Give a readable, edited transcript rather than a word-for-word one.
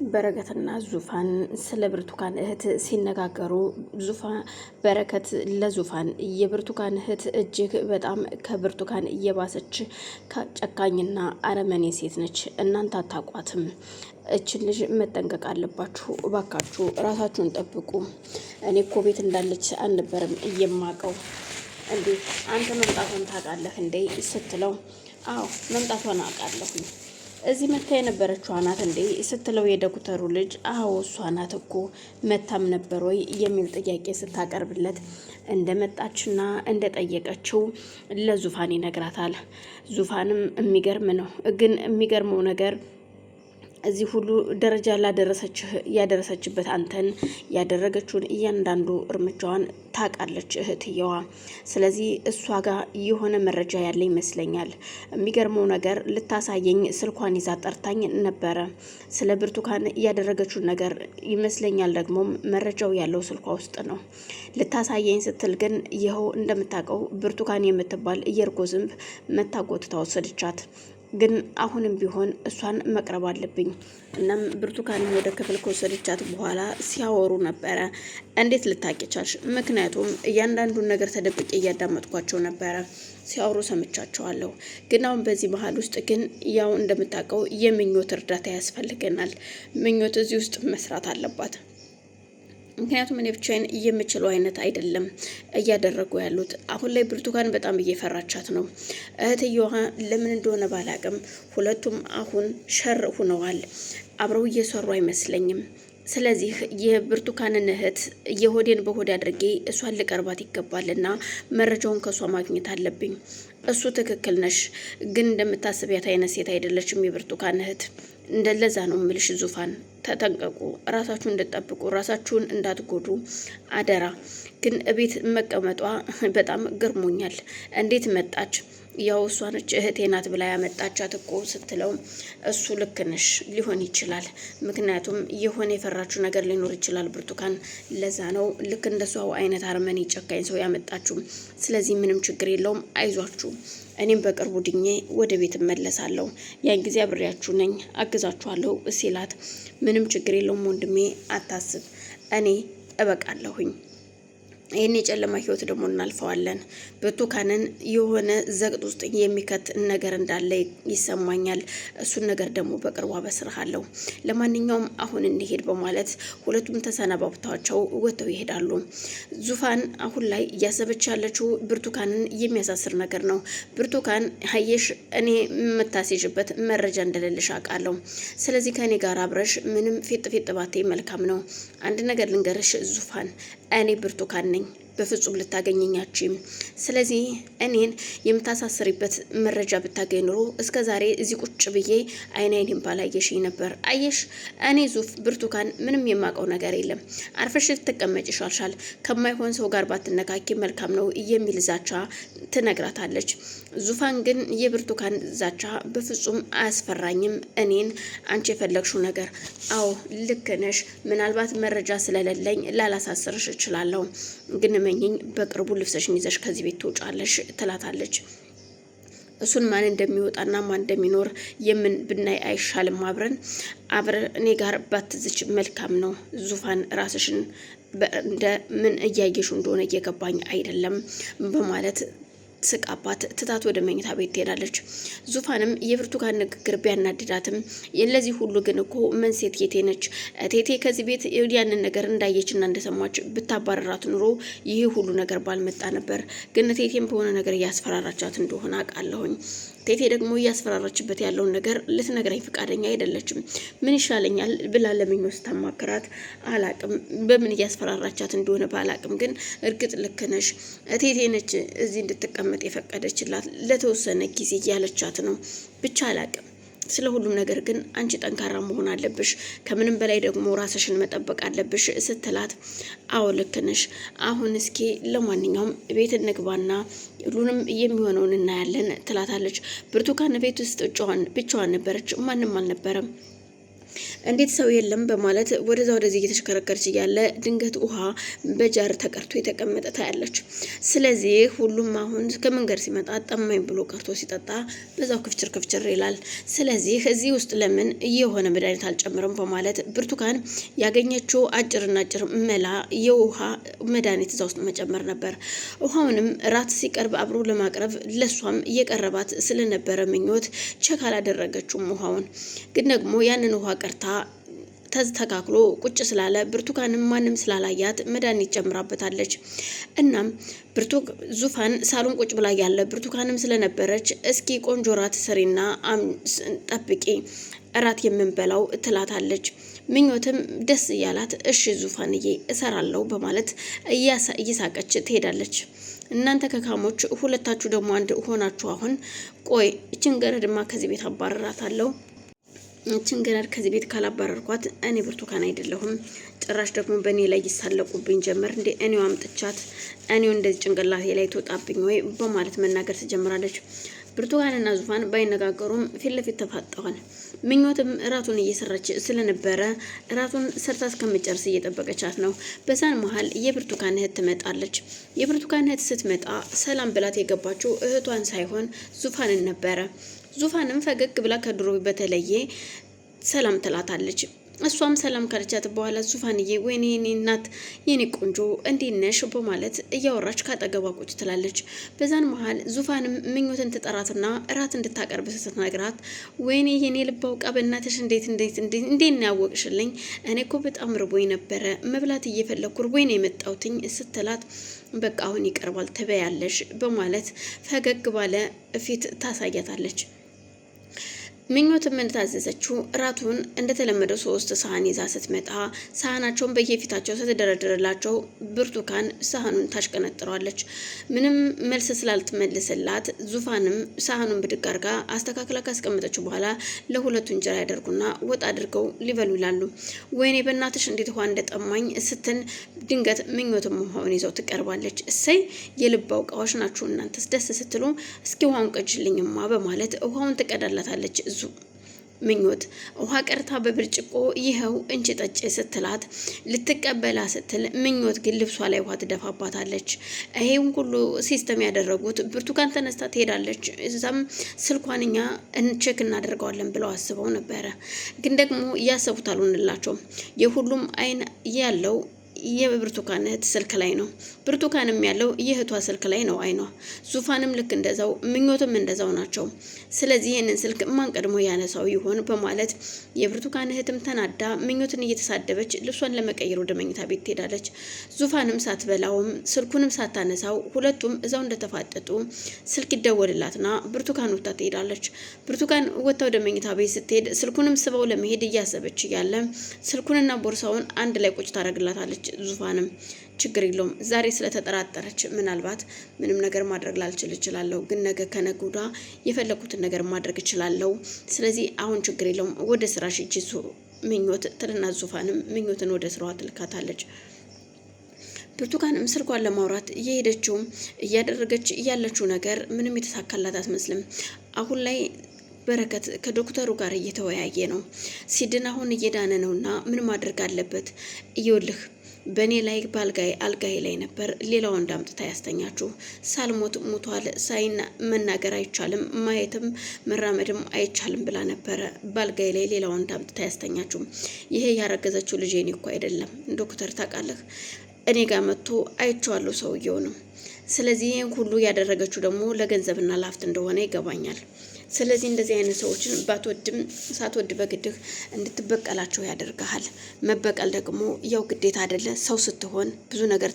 በረከትና ዙፋን ስለ ብርቱካን እህት ሲነጋገሩ በረከት ለዙፋን የብርቱካን እህት እጅግ በጣም ከብርቱካን እየባሰች ጨካኝና አረመኔ ሴት ነች። እናንተ አታቋትም። እችን ልጅ መጠንቀቅ አለባችሁ። እባካችሁ ራሳችሁን ጠብቁ። እኔ እኮ ቤት እንዳለች አልነበረም የማቀው። እንዴ አንተ መምጣቷን ታውቃለህ እንዴ ስትለው፣ አዎ መምጣቷን አውቃለሁኝ። እዚህ መታ የነበረችው ናት እንዴ ስትለው፣ የዶክተሩ ልጅ አዎ እሷ ናት እኮ መታም ነበር ወይ የሚል ጥያቄ ስታቀርብለት እንደመጣችና እንደጠየቀችው ለዙፋን ይነግራታል። ዙፋንም የሚገርም ነው። ግን የሚገርመው ነገር እዚህ ሁሉ ደረጃ ያደረሰችበት አንተን ያደረገችውን እያንዳንዱ እርምጃዋን ታውቃለች እህትየዋ። ስለዚህ እሷ ጋር የሆነ መረጃ ያለ ይመስለኛል። የሚገርመው ነገር ልታሳየኝ ስልኳን ይዛ ጠርታኝ ነበረ። ስለ ብርቱካን ያደረገችውን ነገር ይመስለኛል። ደግሞም መረጃው ያለው ስልኳ ውስጥ ነው። ልታሳየኝ ስትል ግን ይኸው እንደምታውቀው ብርቱካን የምትባል የእርጎ ዝንብ መታጎት ታወሰደቻት። ግን አሁንም ቢሆን እሷን መቅረብ አለብኝ። እናም ብርቱካንም ወደ ክፍል ከወሰደቻት በኋላ ሲያወሩ ነበረ። እንዴት ልታውቂ ቻልሽ? ምክንያቱም እያንዳንዱን ነገር ተደብቄ እያዳመጥኳቸው ነበረ። ሲያወሩ ሰምቻቸዋለሁ። ግን አሁን በዚህ መሀል ውስጥ ግን ያው እንደምታውቀው የምኞት እርዳታ ያስፈልገናል። ምኞት እዚህ ውስጥ መስራት አለባት። ምክንያቱም እኔ ብቻዬን የምችለው አይነት አይደለም እያደረጉ ያሉት። አሁን ላይ ብርቱካን በጣም እየፈራቻት ነው። እህትየዋ ለምን እንደሆነ ባላቅም ሁለቱም አሁን ሸር ሁነዋል። አብረው እየሰሩ አይመስለኝም። ስለዚህ የብርቱካንን እህት የሆዴን በሆድ አድርጌ እሷን ልቀርባት ይገባልና መረጃውን ከእሷ ማግኘት አለብኝ። እሱ ትክክል ነሽ፣ ግን እንደምታስቢያት አይነት ሴት አይደለችም የብርቱካን እህት። እንደለዛ ነው ምልሽ። ዙፋን ተጠንቀቁ፣ ራሳችሁን እንድትጠብቁ፣ ራሳችሁን እንዳትጎዱ አደራ። ግን እቤት መቀመጧ በጣም ገርሞኛል። እንዴት መጣች? ያው እሷ ነች እህቴ ናት ብላ ያመጣቻት እኮ ስትለው፣ እሱ ልክ ነሽ ሊሆን ይችላል። ምክንያቱም የሆነ የፈራችሁ ነገር ሊኖር ይችላል ብርቱካን። ለዛ ነው ልክ እንደሷው አይነት አርመኔ ጨካኝ ሰው ያመጣችሁ። ስለዚህ ምንም ችግር የለውም፣ አይዟችሁ። እኔም በቅርቡ ድኜ ወደ ቤት እመለሳለሁ። ያን ጊዜ አብሬያችሁ ነኝ፣ አግዛችኋለሁ ሲላት፣ ምንም ችግር የለውም ወንድሜ አታስብ፣ እኔ እበቃለሁኝ። ይህን የጨለማ ህይወት ደግሞ እናልፈዋለን። ብርቱካንን የሆነ ዘቅጥ ውስጥ የሚከት ነገር እንዳለ ይሰማኛል። እሱን ነገር ደግሞ በቅርቡ አበስርሃለሁ። ለማንኛውም አሁን እንሄድ በማለት ሁለቱም ተሰናባብተዋቸው ወጥተው ይሄዳሉ። ዙፋን አሁን ላይ እያሰበች ያለችው ብርቱካንን የሚያሳስር ነገር ነው። ብርቱካን ሀየሽ፣ እኔ የምታስይዥበት መረጃ እንደሌለሽ አውቃለሁ። ስለዚህ ከእኔ ጋር አብረሽ ምንም ፊጥ ባቴ መልካም ነው። አንድ ነገር ልንገርሽ ዙፋን፣ እኔ ብርቱካን ነኝ። በፍጹም ልታገኘኛችም። ስለዚህ እኔን የምታሳስሪበት መረጃ ብታገኝ ኑሮ እስከ ዛሬ እዚህ ቁጭ ብዬ አይኔን ባላየሽኝ ነበር። አየሽ፣ እኔ ብርቱካን ምንም የማውቀው ነገር የለም። አርፈሽ ልትቀመጭ ይሻልሻል። ከማይሆን ሰው ጋር ባትነካኪ መልካም ነው የሚል ዛቻ ትነግራታለች። ዙፋን ግን የብርቱካን ዛቻ በፍጹም አያስፈራኝም። እኔን አንቺ የፈለግሽው ነገር፣ አዎ ልክ ነሽ። ምናልባት መረጃ ስለሌለኝ ላላሳስርሽ እችላለሁ፣ ግን መኝኝ በቅርቡ ልብሰሽን ይዘሽ ከዚህ ቤት ትወጫለሽ ትላታለች። እሱን ማን እንደሚወጣና ማን እንደሚኖር የምን ብናይ አይሻልም? አብረ እኔ ጋር ባትዝች መልካም ነው። ዙፋን ራስሽን እንደ ምን እያየሹ እንደሆነ እየገባኝ አይደለም በማለት ስቃባት ትታት ወደ መኝታ ቤት ትሄዳለች። ዙፋንም የብርቱካን ንግግር ቢያናድዳትም ለዚህ ሁሉ ግን እኮ መንስኤ ቴቴ ነች። ቴቴ ከዚህ ቤት ያንን ነገር እንዳየችና እንደሰማች ብታባረራት ኑሮ ይህ ሁሉ ነገር ባልመጣ ነበር። ግን ቴቴም በሆነ ነገር እያስፈራራቻት እንደሆነ አውቃለሁኝ። ቴቴ ደግሞ እያስፈራራችበት ያለውን ነገር ልትነግረኝ ፈቃደኛ አይደለችም። ምን ይሻለኛል ብላ ለምኞ ስታማክራት አላቅም፣ በምን እያስፈራራቻት እንደሆነ ባላቅም፣ ግን እርግጥ ልክ ነሽ፣ ቴቴ ነች እዚህ እንድትቀመጥ የፈቀደችላት ለተወሰነ ጊዜ እያለቻት ነው። ብቻ አላቅም። ስለ ሁሉም ነገር ግን አንቺ ጠንካራ መሆን አለብሽ፣ ከምንም በላይ ደግሞ ራስሽን መጠበቅ አለብሽ ስትላት፣ አዎ ልክ ነሽ። አሁን እስኪ ለማንኛውም ቤት እንግባና ሁሉንም የሚሆነውን እናያለን ትላታለች። ብርቱካን ቤት ውስጥ ብቻዋን ነበረች፣ ማንም አልነበረም። እንዴት ሰው የለም በማለት ወደዛ ወደዚህ እየተሽከረከረች እያለ ድንገት ውሃ በጃር ተቀርቶ የተቀመጠ ታያለች። ስለዚህ ሁሉም አሁን ከመንገድ ሲመጣ ጠማኝ ብሎ ቀርቶ ሲጠጣ በዛው ክፍችር ይላል። ስለዚህ እዚህ ውስጥ ለምን የሆነ መድኃኒት አልጨምርም በማለት ብርቱካን ያገኘችው አጭር መላ የውሃ መድኃኒት እዛ ውስጥ መጨመር ነበር። ውሃውንም ራት ሲቀርብ አብሮ ለማቅረብ ለሷም እየቀረባት ስለነበረ ምኞት ቸክ አላደረገችውም። ውሃውን ግን ደግሞ ያንን ውሃ ቀርታ ተስተካክሎ ቁጭ ስላለ ብርቱካንም ማንም ስላላያት መድኃኒት ጨምራበታለች። እናም ዙፋን ሳሎን ቁጭ ብላ ያለ ብርቱካንም ስለነበረች እስኪ ቆንጆ ራት ስሪና ጠብቂ እራት የምንበላው ትላታለች። ምኞትም ደስ እያላት እሺ ዙፋንዬ እሰራለሁ በማለት እየሳቀች ትሄዳለች። እናንተ ከካሞች ሁለታችሁ ደግሞ አንድ ሆናችሁ አሁን ቆይ እችን ገረድማ ከዚህ ቤት አባረራታለሁ። እችን ገረድ ከዚህ ቤት ካላባረርኳት እኔ ብርቱካን አይደለሁም። ጭራሽ ደግሞ በእኔ ላይ ይሳለቁብኝ ጀመር እንዴ? እኔው አምጥቻት እኔው እንደዚህ ጭንቅላቴ ላይ ትወጣብኝ ወይ በማለት መናገር ትጀምራለች። ብርቱካንና ዙፋን ባይነጋገሩም ፊት ለፊት ተፋጠዋል። ምኞትም እራቱን እየሰራች ስለነበረ እራቱን ሰርታ እስከምጨርስ እየጠበቀቻት ነው። በዛን መሀል የብርቱካን እህት ትመጣለች። የብርቱካን እህት ስትመጣ ሰላም ብላት የገባችው እህቷን ሳይሆን ዙፋንን ነበረ። ዙፋንም ፈገግ ብላ ከድሮ በተለየ ሰላም ትላታለች። እሷም ሰላም ካለቻት በኋላ ዙፋንዬ ወይኔ የኔ እናት የኔ ቆንጆ እንዴት ነሽ በማለት እያወራች ካጠገቧ ቁጭ ትላለች። በዛን መሀል ዙፋንም ምኞትን ትጠራትና እራት እንድታቀርብ ስትነግራት ወይኔ የኔ ልብ አውቃ በእናትሽ እንዴት ነው ያወቅሽልኝ? እኔ እኮ በጣም ርቦኝ ነበረ መብላት እየፈለኩ ርቦኝ ነው የመጣሁትኝ ስትላት በቃ አሁን ይቀርባል ትበያለሽ በማለት ፈገግ ባለ ፊት ታሳያታለች። ምኞትም እንደታዘዘችው እራቱን እንደተለመደው 3 ሳህን ይዛ ስትመጣ ሳህናቸውን በየፊታቸው ስትደረድርላቸው ብርቱካን ሳህኑን ታሽቀነጥረዋለች። ምንም መልስ ስላልትመልስላት ዙፋንም ሳህኑን ብድግ አድርጋ አስተካክላ ካስቀመጠችው በኋላ ለሁለቱ እንጀራ ያደርጉና ወጥ አድርገው ሊበሉ ይላሉ። ወይኔ በእናትሽ እንዴት ውሃ እንደጠማኝ ስትል ድንገት ምኞትም ውሃውን ይዘው ትቀርባለች። እሰይ የልብ አውቃዎች ናችሁ እናንተስ ደስ ስትሉ እስኪ ውሃውን ቀጅልኝማ በማለት ውሃውን ትቀዳላታለች። ምኞት ውሃ ቀርታ በብርጭቆ ይኸው እንቺ ጠጪ ስትላት ልትቀበላ ስትል ምኞት ግን ልብሷ ላይ ውሃ ትደፋባታለች። ይሄን ሁሉ ሲስተም ያደረጉት ብርቱካን ተነስታ ትሄዳለች። እዛም ስልኳን እኛ ቼክ እናደርገዋለን ብለው አስበው ነበረ። ግን ደግሞ እያሰቡት አልሆንላቸውም። የሁሉም አይን ያለው የብርቱካን እህት ስልክ ላይ ነው። ብርቱካንም ያለው የእህቷ ስልክ ላይ ነው አይኗ። ዙፋንም ልክ እንደዛው ምኞትም እንደዛው ናቸው። ስለዚህ ይህንን ስልክ ማን ቀድሞ ያነሳው ይሆን በማለት የብርቱካን እህትም ተናዳ ምኞትን እየተሳደበች ልብሷን ለመቀየር ወደ መኝታ ቤት ትሄዳለች። ዙፋንም ሳትበላውም ስልኩንም ሳታነሳው ሁለቱም እዛው እንደተፋጠጡ ስልክ ይደወልላትና ብርቱካን ወጥታ ትሄዳለች። ብርቱካን ወጥታ ወደ መኝታ ቤት ስትሄድ ስልኩንም ስበው ለመሄድ እያሰበች እያለ ስልኩንና ቦርሳውን አንድ ላይ ቁጭ ታደርግላታለች። ዙፋንም ችግር የለውም ዛሬ ስለተጠራጠረች ምናልባት ምንም ነገር ማድረግ ላልችል እችላለሁ፣ ግን ነገ ከነገ ወዲያ የፈለኩትን ነገር ማድረግ እችላለሁ። ስለዚህ አሁን ችግር የለውም ወደ ስራሽ ሂጂ ምኞት ትልና ዙፋንም ምኞትን ወደ ስራዋ ትልካታለች። ብርቱካንም ስልኳን ለማውራት እየሄደችው እያደረገች ያለችው ነገር ምንም የተሳካላት አትመስልም። አሁን ላይ በረከት ከዶክተሩ ጋር እየተወያየ ነው። ሲድን አሁን እየዳነ ነውና ምን ማድረግ አለበት? እየውልህ በእኔ ላይ አልጋይ ላይ ነበር ሌላ ወንድ አምጥታ ያስተኛችሁ። ሳልሞት ሙቷል፣ ሳይና መናገር አይቻልም፣ ማየትም መራመድም አይቻልም ብላ ነበረ ባልጋይ ላይ ሌላ ወንድ አምጥታ ያስተኛችሁ። ይሄ ያረገዘችው ልጄ እኔ እኮ አይደለም ዶክተር ታውቃለህ፣ እኔ ጋር መጥቶ አይቼዋለሁ ሰውየው ነው። ስለዚህ ይህን ሁሉ ያደረገችው ደግሞ ለገንዘብና ለሀብት እንደሆነ ይገባኛል። ስለዚህ እንደዚህ አይነት ሰዎችን ባትወድም ሳትወድ በግድህ እንድትበቀላቸው ያደርግሃል። መበቀል ደግሞ ያው ግዴታ አይደለ? ሰው ስትሆን ብዙ ነገር